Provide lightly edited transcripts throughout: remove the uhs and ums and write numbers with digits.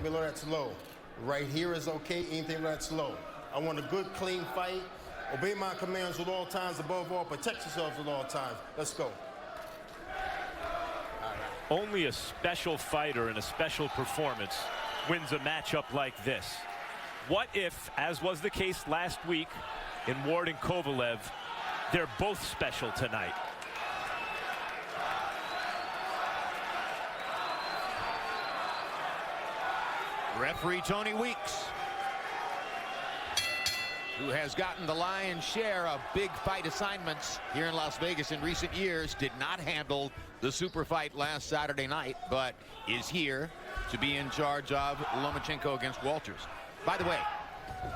below that's low. Right here is okay, anything that's low. I want a good, clean fight. Obey my commands at all times. Above all, protect yourselves at all times. Let's go. Only a special fighter and a special performance wins a matchup like this. What if, as was the case last week in Ward and Kovalev, they're both special tonight? Referee Tony Weeks, who has gotten the lion's share of big fight assignments here in Las Vegas in recent years, did not handle the super fight last Saturday night, but is here to be in charge of Lomachenko against Uolters. By the way,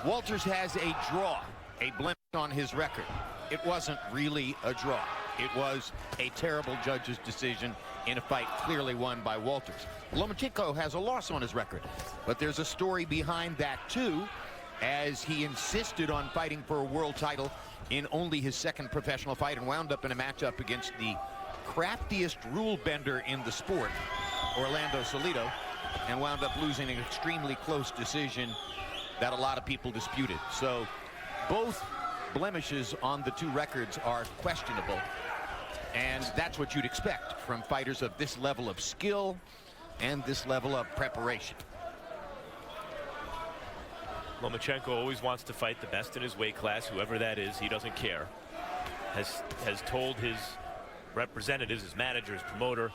Uolters has a draw, a blemish on his record. It wasn't really a draw. It was a terrible judge's decision in a fight clearly won by Uolters. Lomachenko has a loss on his record, but there's a story behind that too, as he insisted on fighting for a world title in only his second professional fight and wound up in a matchup against the craftiest rule bender in the sport, Orlando Salido, and wound up losing an extremely close decision that a lot of people disputed. So both blemishes on the two records are questionable, and that's what you'd expect from fighters of this level of skill and this level of preparation. Lomachenko always wants to fight the best in his weight class, whoever that is. He doesn't care. Has told his representatives, his manager, his promoter,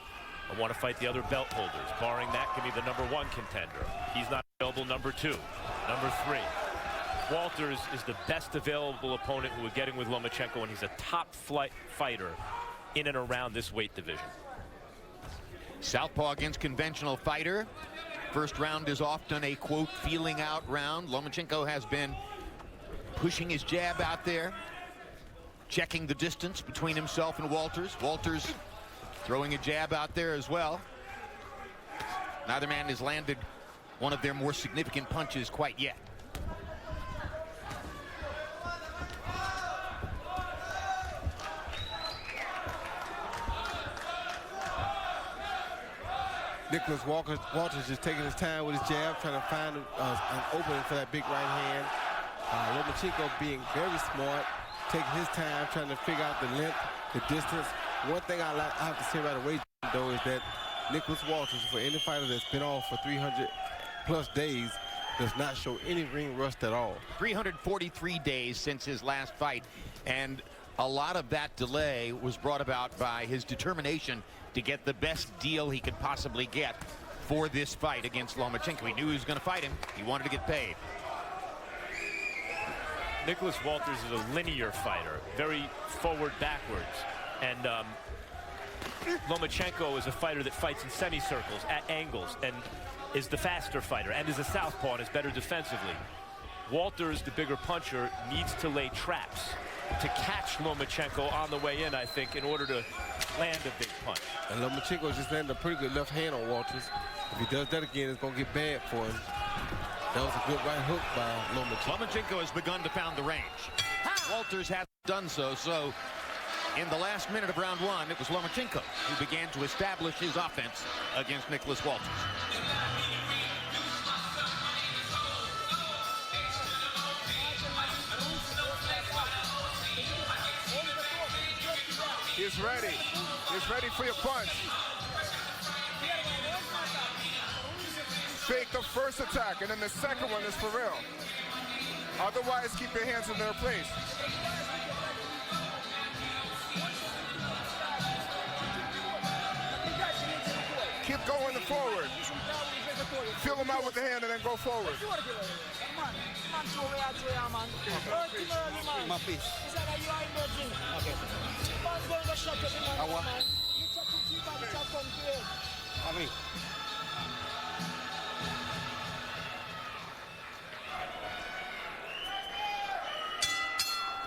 I want to fight the other belt holders. Barring that, give me the #1 contender. He's not available #2, #3. Uolters is the best available opponent we're getting with Lomachenko, and he's a top flight fighter in and around this weight division. Southpaw against conventional fighter. First round is often a, quote, feeling out round. Lomachenko has been pushing his jab out there, checking the distance between himself and Uolters. Uolters throwing a jab out there as well. Neither man has landed one of their more significant punches quite yet. Nicholas Uolters is taking his time with his jab, trying to find an opening for that big right hand. Lomachenko being very smart, taking his time, trying to figure out the length, the distance. One thing I have to say about the weight, though, is that Nicholas Uolters, for any fighter that's been off for 300+ days, does not show any ring rust at all. 343 days since his last fight, and a lot of that delay was brought about by his determination to get the best deal he could possibly get for this fight against Lomachenko. He knew he was going to fight him. He wanted to get paid. Nicholas Uolters is a linear fighter, very forward, backwards. And Lomachenko is a fighter that fights in semicircles, at angles, and is the faster fighter, and is a southpaw and is better defensively. Uolters, the bigger puncher, needs to lay traps to catch Lomachenko on the way in, I think, in order to land a big punch. And Lomachenko just landed a pretty good left hand on Uolters. If he does that again, it's going to get bad for him. That was a good right hook by Lomachenko. Lomachenko has begun to pound the range. Uolters hasn't done so, so in the last minute of round one, it was Lomachenko who began to establish his offense against Nicholas Uolters. He's ready. He's ready for your punch. Fake the first attack, and then the second one is for real. Otherwise, keep your hands in their place. Keep going forward. Feel them out with the hand and then go forward.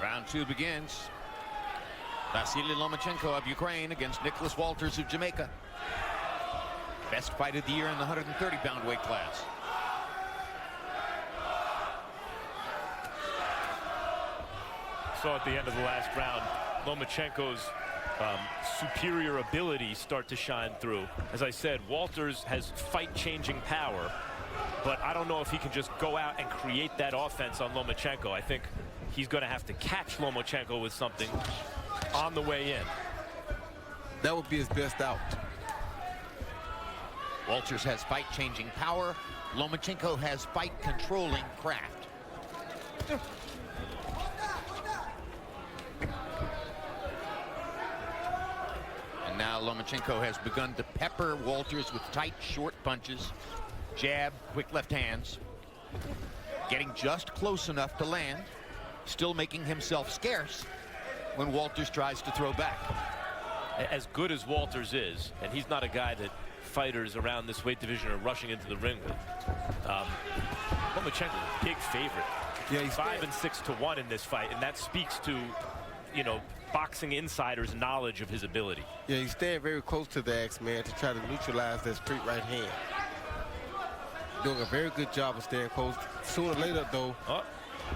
Round two begins. Vasily Lomachenko of Ukraine against Nicholas Uolters of Jamaica. Best fight of the year in the 130-pound weight class. Saw at the end of the last round, Lomachenko's superior ability start to shine through. As I said, Uolters has fight-changing power. but I don't know if he can just go out and create that offense on Lomachenko. I think he's going to have to catch Lomachenko with something on the way in. That would be his best out. Uolters has fight-changing power. Lomachenko has fight-controlling craft. And now Lomachenko has begun to pepper Uolters with tight, short punches. Jab, quick left hands. Getting just close enough to land. Still making himself scarce when Uolters tries to throw back. As good as Uolters is, and he's not a guy that fighters around this weight division are rushing into the ring with. Lomachenko's a big favorite. Yeah, he's 5 and 6 to 1 in this fight, and that speaks to, you know, boxing insiders' knowledge of his ability. Yeah, he's staying very close to the X-Man to try to neutralize that straight right hand. Doing a very good job of staying close. Sooner or later, though,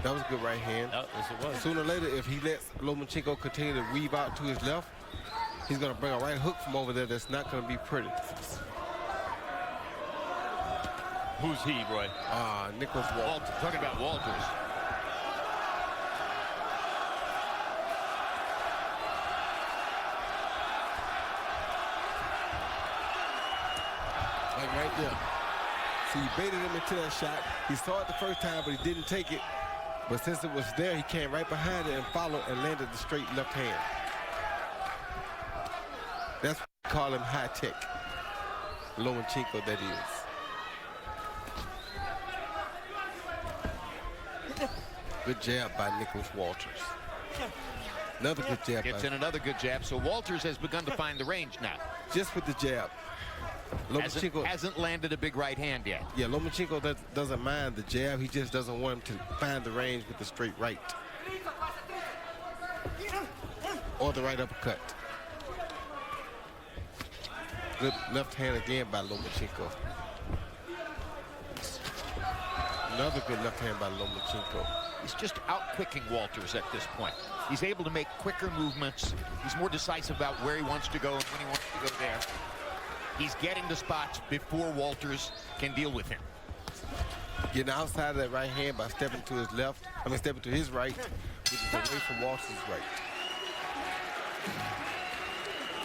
that was a good right hand. Oh, yes, it was. Sooner or later, if he lets Lomachenko continue to weave out to his left, he's going to bring a right hook from over there that's not going to be pretty. Who's he, Roy? Nicholas Walters. Talking about Uolters. Like right there. See, he baited him into that shot. He saw it the first time, but he didn't take it. But since it was there, he came right behind it and followed and landed the straight left hand. That's what we call him high-tech. Lomachenko, that is. Good jab by Nicholas Uolters. Another good jab. Gets in another good jab, so Uolters has begun to find the range now. Just with the jab. Lomachenko Hasn't landed a big right hand yet. Yeah, Lomachenko doesn't mind the jab. He just doesn't want him to find the range with the straight right. Or the right uppercut. Good left hand again by Lomachenko. Another good left hand by Lomachenko. He's just out-quicking Uolters at this point. He's able to make quicker movements. He's more decisive about where he wants to go and when he wants to go there. He's getting the spots before Uolters can deal with him. Getting outside of that right hand by stepping to his left. Stepping to his right, which is away from Uolters' right.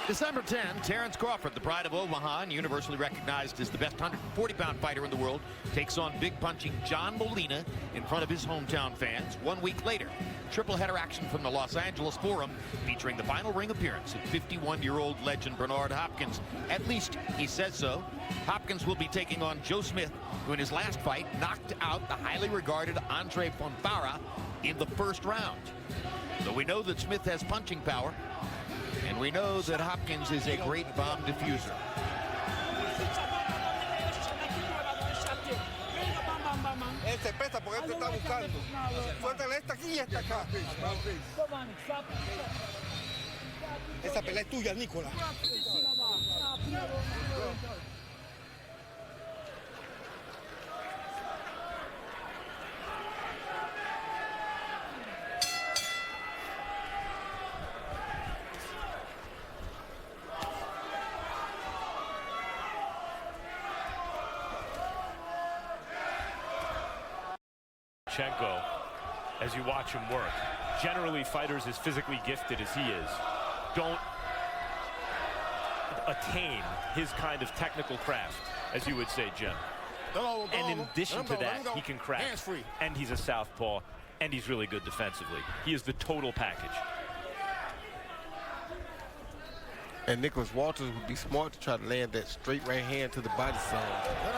December 10, Terrence Crawford, the pride of Omaha and universally recognized as the best 140-pound fighter in the world, takes on big punching John Molina in front of his hometown fans. 1 week later, triple header action from the Los Angeles Forum featuring the final ring appearance of 51-year-old legend Bernard Hopkins. At least he says so. Hopkins will be taking on Joe Smith, who in his last fight knocked out the highly regarded Andre Fonfara in the first round. So we know that Smith has punching power. And we know that Hopkins is a great bomb diffuser. Se pesa porque él te está buscando. Suéltale esta aquí y esta acá. Esa pelea es tuya, Nicolás. Lomachenko, as you watch him work, generally fighters as physically gifted as he is don't attain his kind of technical craft, as you would say, Jim. And in addition to that, he can crack, and he's a southpaw, and he's really good defensively. He is the total package. And Nicholas Uolters would be smart to try to land that straight right hand to the body zone.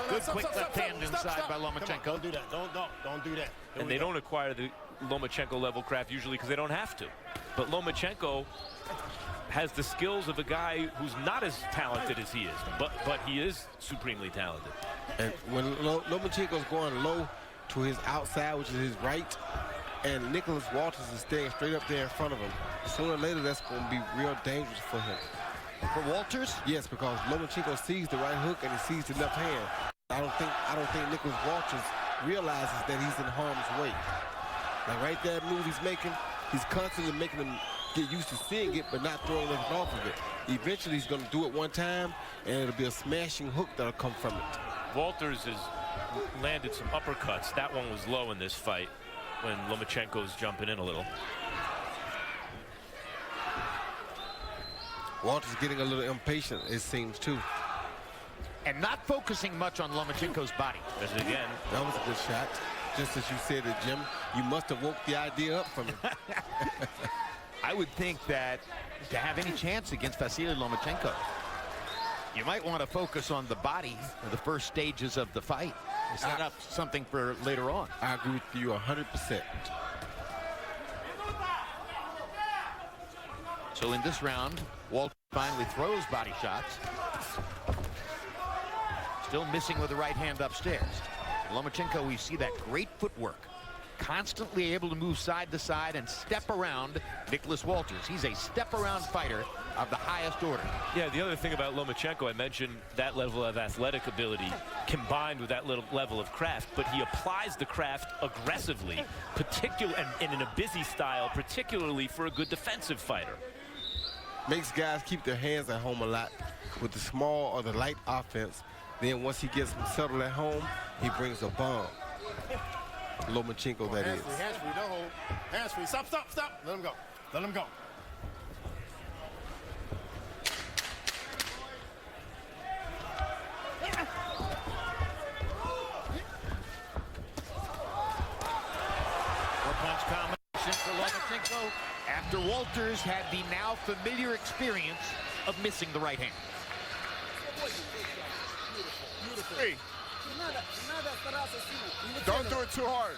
Good quick left hand inside by Lomachenko. Don't do that. Don't do that. And they don't acquire the Lomachenko level craft usually because they don't have to. But Lomachenko has the skills of a guy who's not as talented as he is, but he is supremely talented. And when Lomachenko's going low to his outside, which is his right, and Nicholas Uolters is staying straight up there in front of him, sooner or later that's going to be real dangerous for him. For Uolters? Yes, because Lomachenko sees the right hook and he sees the left hand. I don't think Nicholas Uolters realizes that he's in harm's way. Like right there, move he's making, he's constantly making him get used to seeing it, but not throwing it off of it. Eventually, he's going to do it one time, and it'll be a smashing hook that'll come from it. Uolters is landed some uppercuts. That one was low in this fight when Lomachenko's jumping in a little. Walter's getting a little impatient, it seems, too. And not focusing much on Lomachenko's body. There's it again. That was a good shot. Just as you said it, Jim, you must have woke the idea up from him. I would think that to have any chance against Vasily Lomachenko, you might want to focus on the body for the first stages of the fight. Set up something for later on. I agree with you 100%. So in this round, Walter finally throws body shots. Still missing with the right hand upstairs. Lomachenko, we see that great footwork. Constantly able to move side to side and step around Nicholas Uolters. He's a step-around fighter of the highest order. Yeah, the other thing about Lomachenko, I mentioned that level of athletic ability combined with that little level of craft, but he applies the craft aggressively, and in a busy style, particularly for a good defensive fighter. Makes guys keep their hands at home a lot with the small or the light offense. Then once he gets them settled at home, he brings a bomb. Lomachenko, that is. Hands free, don't hold. Hands free, stop. Let him go. Let him go. Four-punch combination for Lomachenko after Uolters had the now familiar experience of missing the right hand. Hey. Don't do it too hard.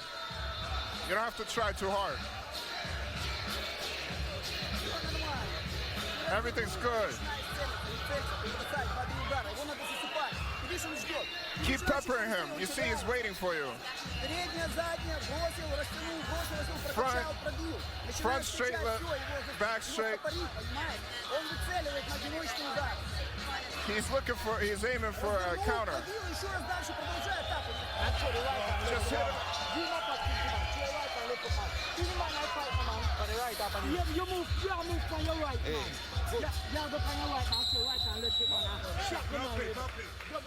You don't have to try too hard. Everything's good. Keep peppering him. You see he's waiting for you. Front straight, back straight. He's aiming for a counter. Just hit him. You move from your right now. Y'all go from your right now to your right hand. Let's hit now.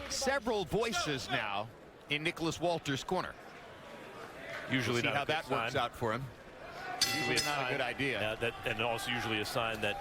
Several voices now in Nicholas Uolters' corner. Usually see not how a good that works sign. out for him. Usually not a good idea. And also usually a sign that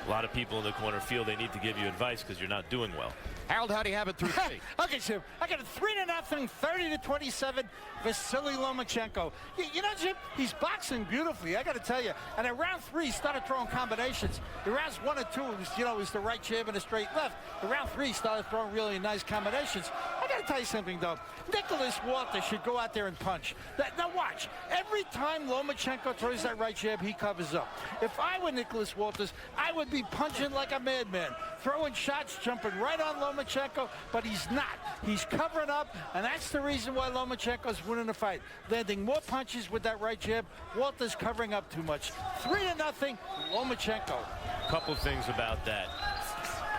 a lot of people in the corner feel they need to give you advice because you're not doing well. Harold, how do you have it through three? Okay, Jim, I got a 3-0, 30-27, Vasily Lomachenko. You know, Jim, he's boxing beautifully, I got to tell you. And in round 3, he started throwing combinations. In rounds 1 and 2, it was the right jab and a straight left. In round 3, he started throwing really nice combinations. I got to tell you something, though. Nicholas Uolters should go out there and punch. Now watch, every time Lomachenko throws that right jab, he covers up. If I were Nicholas Uolters, I would be punching like a madman, throwing shots, jumping right on Lomachenko, but he's not. He's covering up, and that's the reason why Lomachenko's winning the fight. Landing more punches with that right jab. Uolters covering up too much. 3-0, Lomachenko. Couple things about that.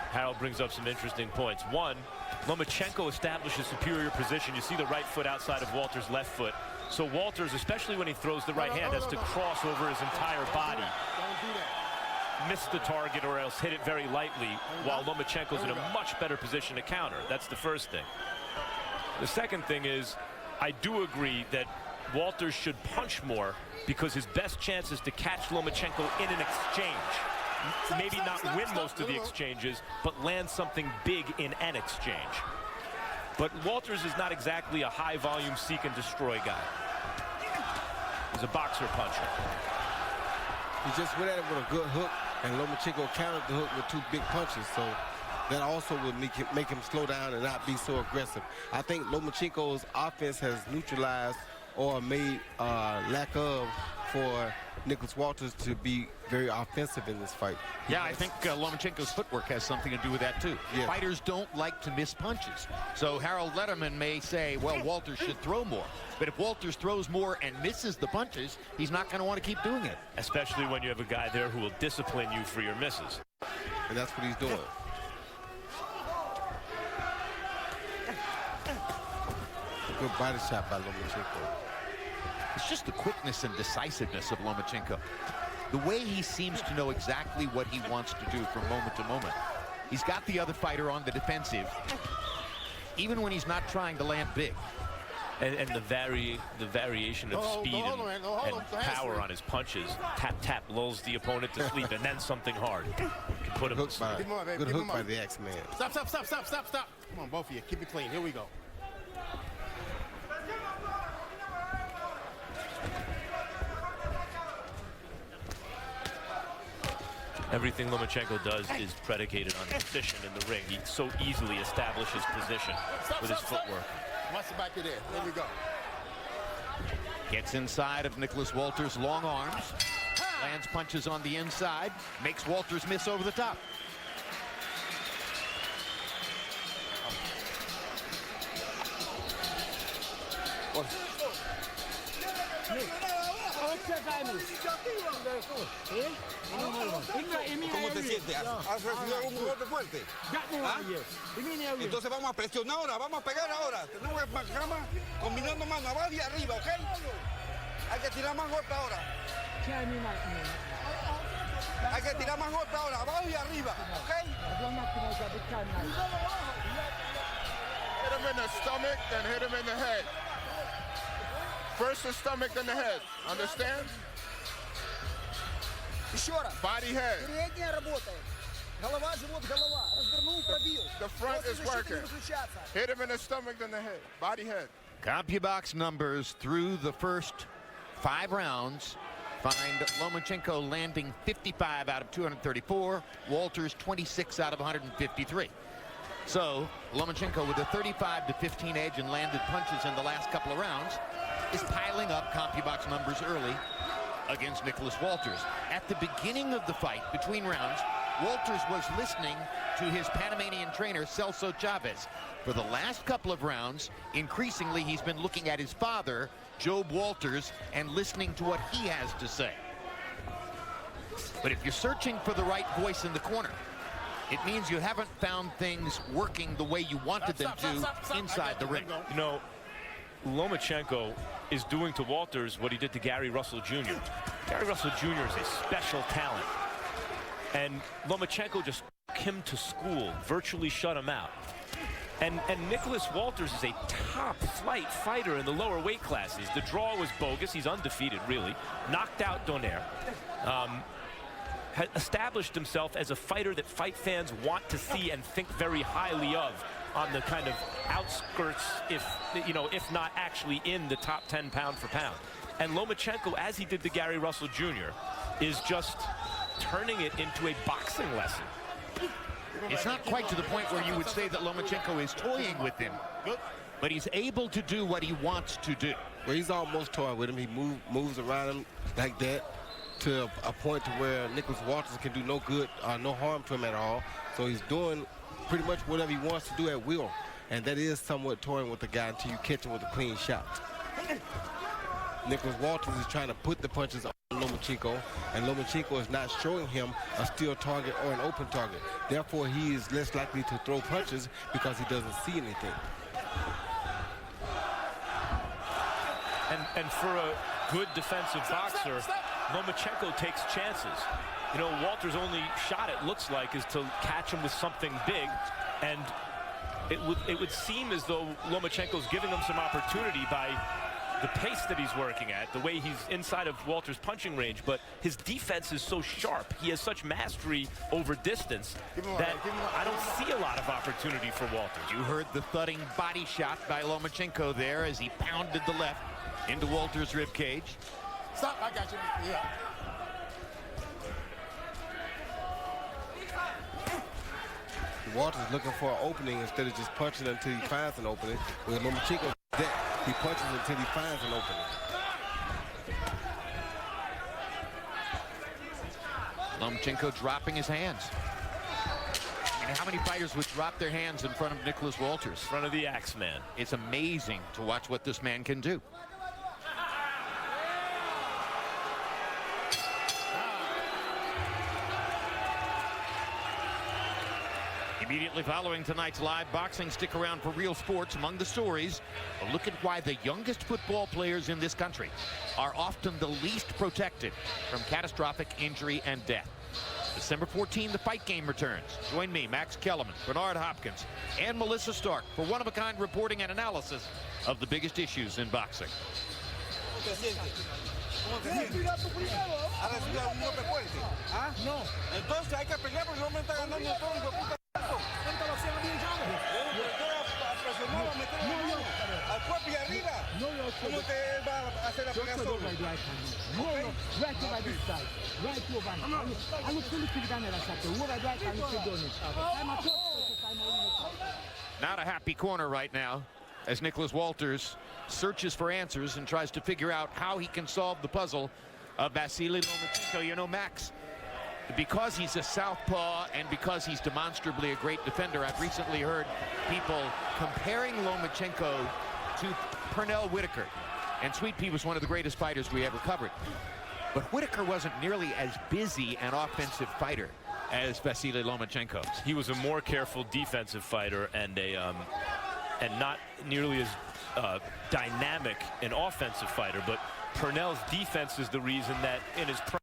Harold brings up some interesting points. One, Lomachenko establishes superior position. You see the right foot outside of Uolters' left foot. So Uolters, especially when he throws the right hand, has to cross over his entire body. Don't do that. Miss the target or else hit it very lightly, while Lomachenko's in a much better position to counter. That's the first thing. The second thing is, I do agree that Uolters should punch more because his best chance is to catch Lomachenko in an exchange. Maybe not win most of the exchanges, but land something big in an exchange. But Uolters is not exactly a high-volume seek-and-destroy guy. He's a boxer puncher. He just went at it with a good hook, and Lomachenko countered the hook with 2 big punches. So that also would make him slow down and not be so aggressive. I think Lomachenko's offense has neutralized or made lack of for Nicholas Uolters to be very offensive in this fight. Yeah, I think Lomachenko's footwork has something to do with that, too. Yeah. Fighters don't like to miss punches. So Harold Letterman may say, well, Uolters should throw more. But if Uolters throws more and misses the punches, he's not going to want to keep doing it. Especially when you have a guy there who will discipline you for your misses. And that's what he's doing. Good body shot by Lomachenko. It's just the quickness and decisiveness of Lomachenko. The way he seems to know exactly what he wants to do from moment to moment. He's got the other fighter on the defensive. even when he's not trying to land big. And the variation of speed and power on his punches. Tap, tap, lulls the opponent to sleep, and then something hard can put him to sleep. Good hook by the X-Man. Stop. Come on, both of you. Keep it clean. Here we go. Everything Lomachenko does is predicated on position in the ring. He so easily establishes position with his footwork. Muscle back to there. There we go. Gets inside of Nicholas Walters' long arms. Lands punches on the inside. Makes Walters miss over the top. ¿Cómo te sientes? ¿Has recibido un golpe fuerte? ¿Ah? Entonces vamos a presionar ahora, vamos a pegar ahora. Tenemos que cama combinando mano abajo y arriba, ¿ok? Hay que tirar más golpe ahora. Hay que tirar más golpe ahora, abajo y arriba, ¿ok? Hit him in the stomach, then hit him in the head. First the stomach, then the head. Understand? Еще раз. Body head. Передняя работает. Голова, живот, голова. Развернул, пробил. The front is working. Hit him in the stomach, then the head. Body head. CompuBox numbers through the first 5 rounds find Lomachenko landing 55 out of 234, Walters 26 out of 153. So Lomachenko, with a 35-15 edge and landed punches in the last couple of rounds, is piling up CompuBox numbers early against Nicholas Walters. At the beginning of the fight, between rounds, Walters was listening to his Panamanian trainer, Celso Chavez. For the last couple of rounds, increasingly he's been looking at his father, Job Walters, and listening to what he has to say. But if you're searching for the right voice in the corner, it means you haven't found things working the way you wanted them to inside the ring. You know, Lomachenko is doing to Walters what he did to Gary Russell Jr. Gary Russell Jr. is a special talent. And Lomachenko just took him to school, virtually shut him out. And Nicholas Walters is a top-flight fighter in the lower weight classes. The draw was bogus. He's undefeated, really. Knocked out Donaire. Had established himself as a fighter that fight fans want to see and think very highly of on the kind of outskirts, if not actually in the top 10 pound for pound. And Lomachenko, as he did to Gary Russell Jr., is just turning it into a boxing lesson. It's not quite to the point where you would say that Lomachenko is toying with him, but he's able to do what he wants to do. Well, he's almost toying with him. He moves around him like that to a point to where Nicholas Walters can do no good, no harm to him at all. So he's doing pretty much whatever he wants to do at will. And that is somewhat toying with the guy until you catch him with a clean shot. Nicholas Walters is trying to put the punches on Lomachenko, and Lomachenko is not showing him a still target or an open target. Therefore, he is less likely to throw punches because he doesn't see anything. And for a good defensive boxer, Lomachenko takes chances. You know, Walter's only shot, it looks like, is to catch him with something big, and it would seem as though Lomachenko's giving him some opportunity by the pace that he's working at, the way he's inside of Walter's punching range, but his defense is so sharp. He has such mastery over distance that I don't see a lot of opportunity for Walters. You heard the thudding body shot by Lomachenko there as he pounded the left into Walters' rib cage. Stop, I got you. Yeah. Walters looking for an opening instead of just punching until he finds an opening. With Lomachenko, he punches until he finds an opening. Lomachenko dropping his hands. And how many fighters would drop their hands in front of Nicholas Walters? In front of the Axeman. It's amazing to watch what this man can do. Immediately following tonight's live boxing, stick around for Real Sports. Among the stories, a look at why the youngest football players in this country are often the least protected from catastrophic injury and death. December 14, the fight game returns. Join me, Max Kellerman, Bernard Hopkins, and Melissa Stark for one-of-a-kind reporting and analysis of the biggest issues in boxing. ¿Cómo te sientes? ¿Has recibido algún golpe fuerte? ¿Ah? No. Entonces hay que pelear porque no me está ganando todo, hijo de puta. Presionado a meter la mano al cuerpo y arriba. ¿Cómo te va a hacer la pelea solo? No, right over this side. Right over. I look to the down there, Sato. What I right, I look to do it. Not a happy corner right now as Nicholas Uolters searches for answers and tries to figure out how he can solve the puzzle of Vasily Lomachenko. You know, Max, because he's a southpaw and because he's demonstrably a great defender, I've recently heard people comparing Lomachenko to Pernell Whitaker. And Sweet Pea was one of the greatest fighters we ever covered. But Whitaker wasn't nearly as busy an offensive fighter as Vasily Lomachenko. He was a more careful defensive fighter and not nearly as dynamic an offensive fighter. But Pernell's defense is the reason that in his prime,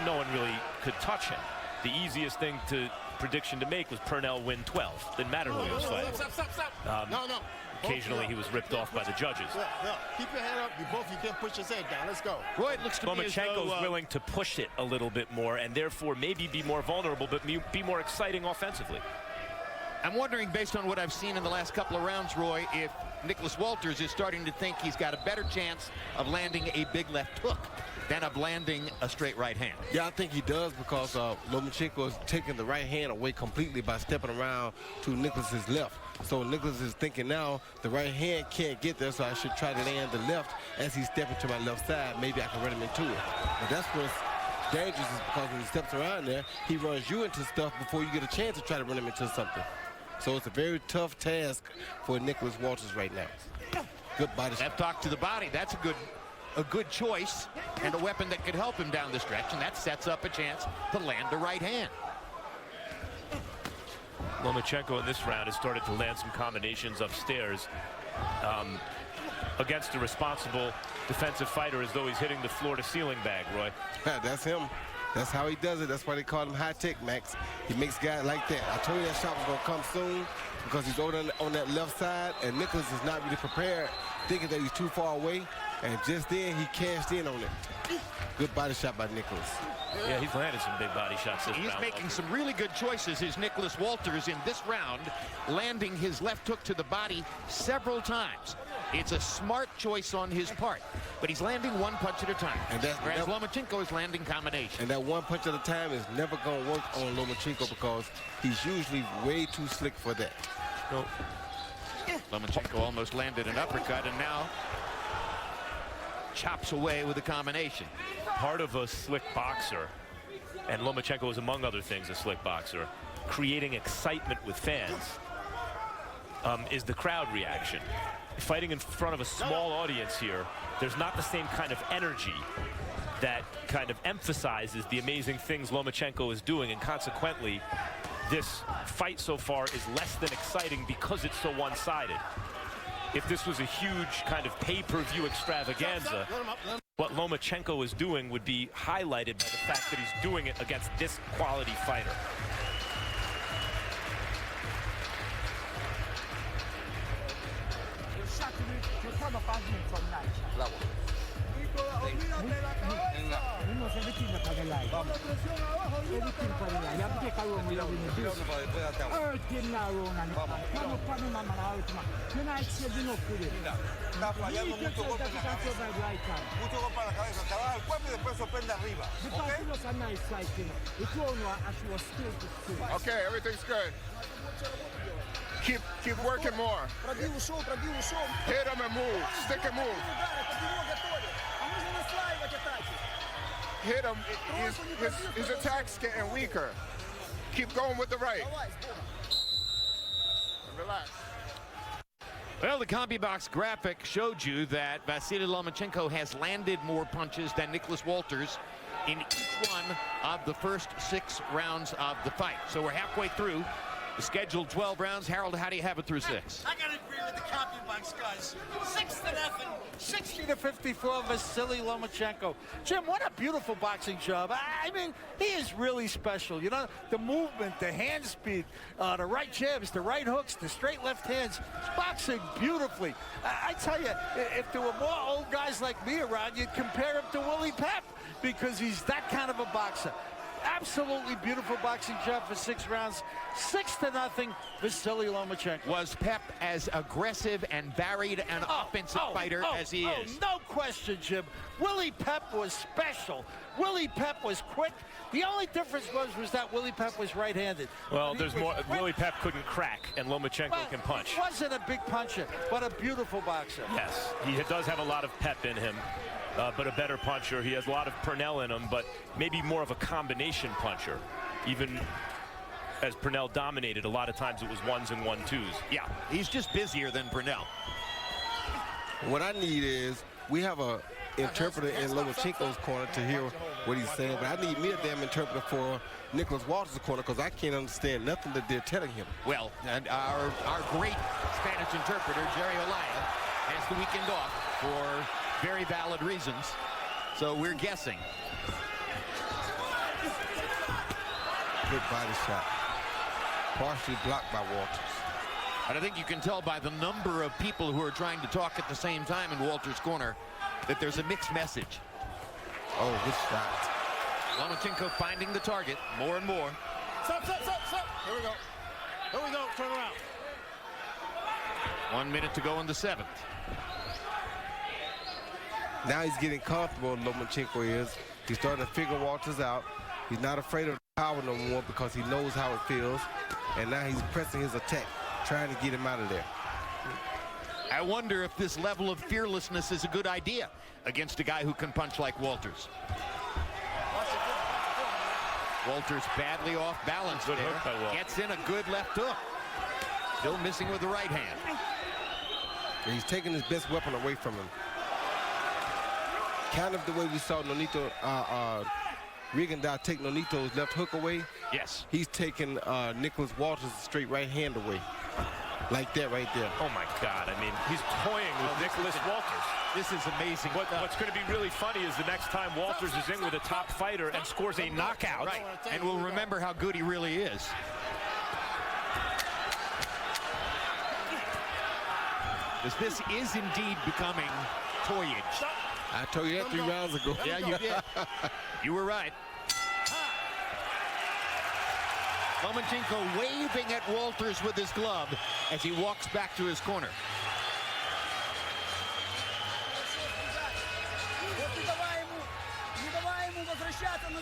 no one really could touch him. The easiest prediction to make was Pernell win 12. Didn't matter who he was fighting. No. Occasionally he was ripped off by the judges. Yeah. Keep your head up. You can't push your head down. Let's go. Roy, it looks to me as though Lomachenko's willing to push it a little bit more and therefore maybe be more vulnerable, but be more exciting offensively. I'm wondering, based on what I've seen in the last couple of rounds, Roy, if Nicholas Uolters is starting to think he's got a better chance of landing a big left hook than of landing a straight right hand. Yeah, I think he does because Lomachenko is taking the right hand away completely by stepping around to Nicholas's left. So Nicholas is thinking now the right hand can't get there, so I should try to land the left as he's stepping to my left side. Maybe I can run him into it. But that's what's dangerous is because when he steps around there, he runs you into stuff before you get a chance to try to run him into something. So it's a very tough task for Nicholas Uolters right now. Good body shot. Left hook to the body. That's a good choice and a weapon that could help him down the stretch, and that sets up a chance to land a right hand. Lomachenko in this round has started to land some combinations upstairs against a responsible defensive fighter as though he's hitting the floor-to-ceiling bag, Roy. That's him. That's how he does it. That's why they call him high tech, Max. He makes guys like that. I told you that shot was going to come soon because he's over on that left side, and Nicholas is not really prepared, thinking that he's too far away, and just then he cashed in on it. Good body shot by Nicholas. Yeah, he's landed some big body shots this round. He's making some really good choices, is Nicholas Uolters in this round, landing his left hook to the body several times. It's a smart choice on his part, but he's landing one punch at a time. Whereas Lomachenko is landing combinations. And that one punch at a time is never going to work on Lomachenko because he's usually way too slick for that. No. Lomachenko almost landed an uppercut and now chops away with a combination. Part of a slick boxer, and Lomachenko is among other things a slick boxer, creating excitement with fans is the crowd reaction. Fighting in front of a small audience here, there's not the same kind of energy that kind of emphasizes the amazing things Lomachenko is doing, and consequently this fight so far is less than exciting because it's so one-sided. If this was a huge kind of pay-per-view extravaganza, what Lomachenko is doing would be highlighted by the fact that he's doing it against this quality fighter. Okay, everything's good. Keep working more. Hit him and move. Stick and move. Hit him. His attack's getting weaker. Keep going with the right. Relax. Well, the CombiBox graphic showed you that Vasily Lomachenko has landed more punches than Nicholas Uolters in each one of the first 6 rounds of the fight. So we're halfway through the scheduled 12 rounds. Harold, how do you have it through 6? I gotta agree with the CombiBox guys. 6-0. 60-54, Vasily Lomachenko. Jim, what a beautiful boxing job. I mean, he is really special. You know, the movement, the hand speed, the right jabs, the right hooks, the straight left hands. Boxing beautifully. I tell you, if there were more old guys like me around, you'd compare him to Willie Pep because he's that kind of a boxer. Absolutely beautiful boxing job for 6 rounds. 6-0, Vasily Lomachenko. Was Pep as aggressive and varied an offensive fighter as he is? No question, Jim. Willie Pep was special. Willie Pep was quick. The only difference was that Willie Pep was right-handed. Well, there's more. Willie Pep couldn't crack, and Lomachenko can punch. He wasn't a big puncher, but a beautiful boxer. Yes, he does have a lot of pep in him. But a better puncher. He has a lot of Purnell in him, but maybe more of a combination puncher. Even as Purnell dominated, a lot of times it was 1s and 1-2s. Yeah, he's just busier than Purnell. What I need is, we have a interpreter in Lomachenko's corner to hear what he's saying, but I need me a damn interpreter for Nicholas Walters' corner because I can't understand nothing that they're telling him. Well, and our great Spanish interpreter, Jerry Olaya, has the weekend off for very valid reasons, so we're guessing. Good body shot. Partially blocked by Walters. And I think you can tell by the number of people who are trying to talk at the same time in Walters' corner that there's a mixed message. Oh, good shot. Lomachenko finding the target more and more. Stop. Here we go. Turn around. 1 minute to go in the 7th. Now he's getting comfortable, Lomachenko is. He's starting to figure Walters out. He's not afraid of the power no more because he knows how it feels. And now he's pressing his attack, trying to get him out of there. I wonder if this level of fearlessness is a good idea against a guy who can punch like Walters. Walters badly off balance there. Gets in a good left hook. Still missing with the right hand. And he's taking his best weapon away from him. Kind of the way we saw Nonito, Rigondeaux take Nonito's left hook away. Yes. He's taking Nicholas Walters' straight right hand away. Like that right there. Oh, my God. I mean, he's toying with Nicholas Walters. This is amazing. What's going to be really funny is the next time Walters is in with a top fighter and scores a knockout. Right. And we'll remember how good he really is. This is indeed becoming toyage. I told you that 3 rounds ago. Yeah, you did. You were right. Lomachenko waving at Walters with his glove as he walks back to his corner.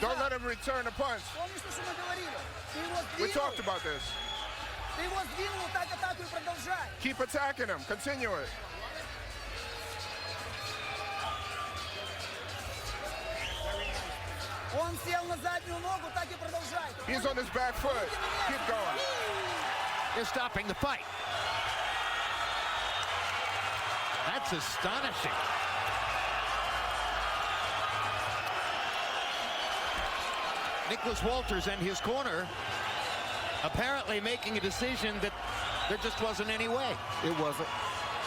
Don't let him return the punch. We talked about this. Keep attacking him. Continue it. He's on his back foot. Keep going. They're stopping the fight. That's astonishing. Nicholas Walters and his corner apparently making a decision that there just wasn't any way. It wasn't.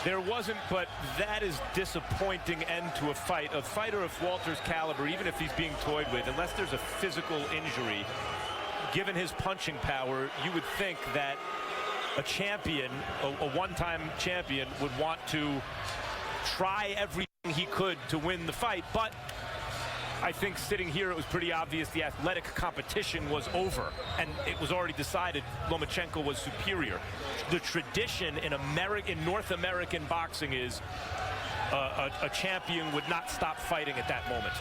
There wasn't, but that is disappointing end to a fight. A fighter of Walters' caliber, even if he's being toyed with, unless there's a physical injury, given his punching power, you would think that a champion, a one-time champion, would want to try everything he could to win the fight. But I think sitting here, it was pretty obvious the athletic competition was over, and it was already decided Lomachenko was superior. The tradition in North American boxing is a champion would not stop fighting at that moment.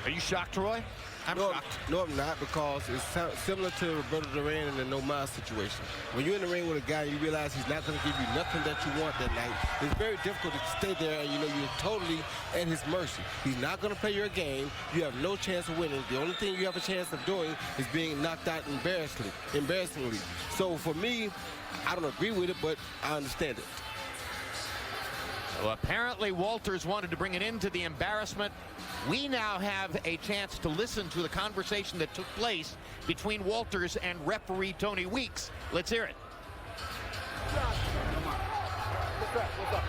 Are you shocked, Roy? I'm shocked. No, I'm not, because it's similar to Roberto Duran in the No Mas situation. When you're in the ring with a guy, you realize he's not going to give you nothing that you want that night. It's very difficult to stay there, and you know you're totally at his mercy. He's not going to play your game. You have no chance of winning. The only thing you have a chance of doing is being knocked out embarrassingly. So for me, I don't agree with it, but I understand it. Well, apparently Walters wanted to bring it into the embarrassment. We now have a chance to listen to the conversation that took place between Walters and referee Tony Weeks. Let's hear it.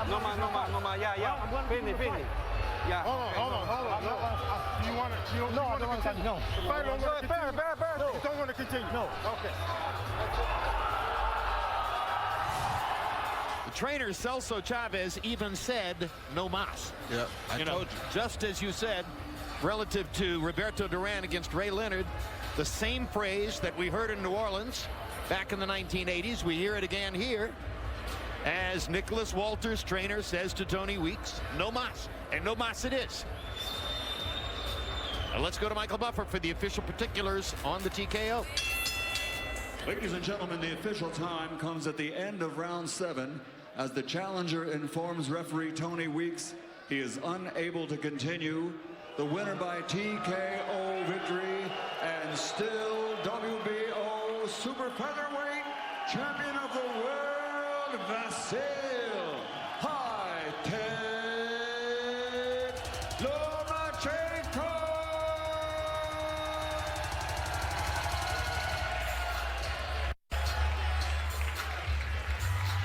No más, no más, no más. Ya. Finish. Yeah. Hold on. Do you want to? No, I don't want to continue. No. The fight don't want to continue. No. You don't want to continue. No. Okay. The trainer Celso Chavez even said no mas. Yeah, I told you. Just as you said, relative to Roberto Duran against Ray Leonard, the same phrase that we heard in New Orleans back in the 1980s, we hear it again here as Nicholas Walters, trainer, says to Tony Weeks, no mas. And no mas it is. Now let's go to Michael Buffer for the official particulars on the TKO. Ladies and gentlemen, the official time comes at the end of round 7 as the challenger informs referee Tony Weeks he is unable to continue. The winner by TKO victory and still WBO super featherweight champion of the world, Vasilie Lomachenko.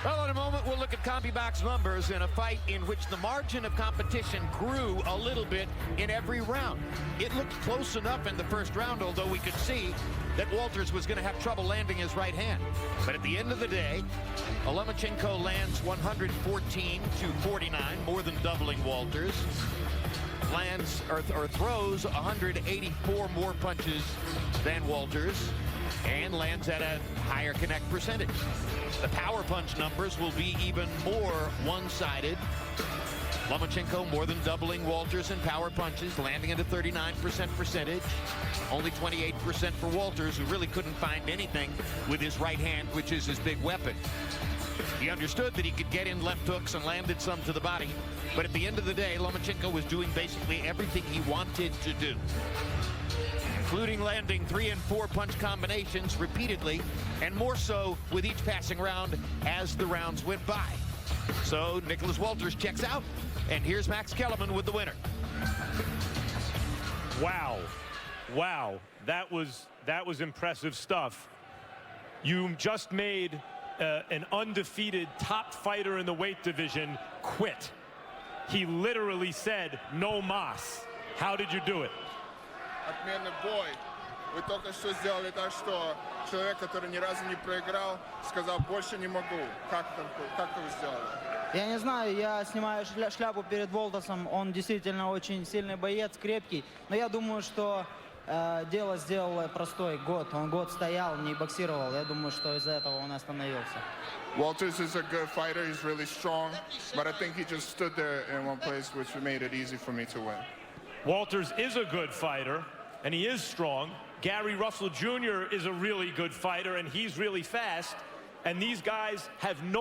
Well, in a moment, we'll look at CompuBox numbers in a fight in which the margin of competition grew a little bit in every round. It looked close enough in the first round, although we could see that Walters was going to have trouble landing his right hand. But at the end of the day, Lomachenko lands 114 to 49, more than doubling Walters. Lands or throws 184 more punches than Walters, and lands at a higher connect percentage. The power punch numbers will be even more one-sided. Lomachenko more than doubling Walters in power punches, landing at a 39% percentage. Only 28% for Walters, who really couldn't find anything with his right hand, which is his big weapon. He understood that he could get in left hooks and landed some to the body, but at the end of the day, Lomachenko was doing basically everything he wanted to do, including landing 3- and 4-punch combinations repeatedly, and more so with each passing round as the rounds went by. So Nicholas Walters checks out, and here's Max Kellerman with the winner. Wow, that was impressive stuff. You just made an undefeated top fighter in the weight division quit. He literally said no mas. How did you do it? Отменный бой. Вы только что сделали так, что человек, который ни разу не проиграл, сказал, больше не могу. Как это вы сделали? Я не знаю, я снимаю шляпу перед Уолтерсом. Он действительно очень сильный боец, крепкий. Но я думаю, что дело сделал простой. Он год стоял, не боксировал. Я думаю, что из-за этого он остановился. Walters is a good fighter. He's really strong. But I think he just stood there in one place, which made it easy for me to win. Walters is a good fighter, and he is strong. Gary Russell Jr. is a really good fighter, and he's really fast. And these guys have no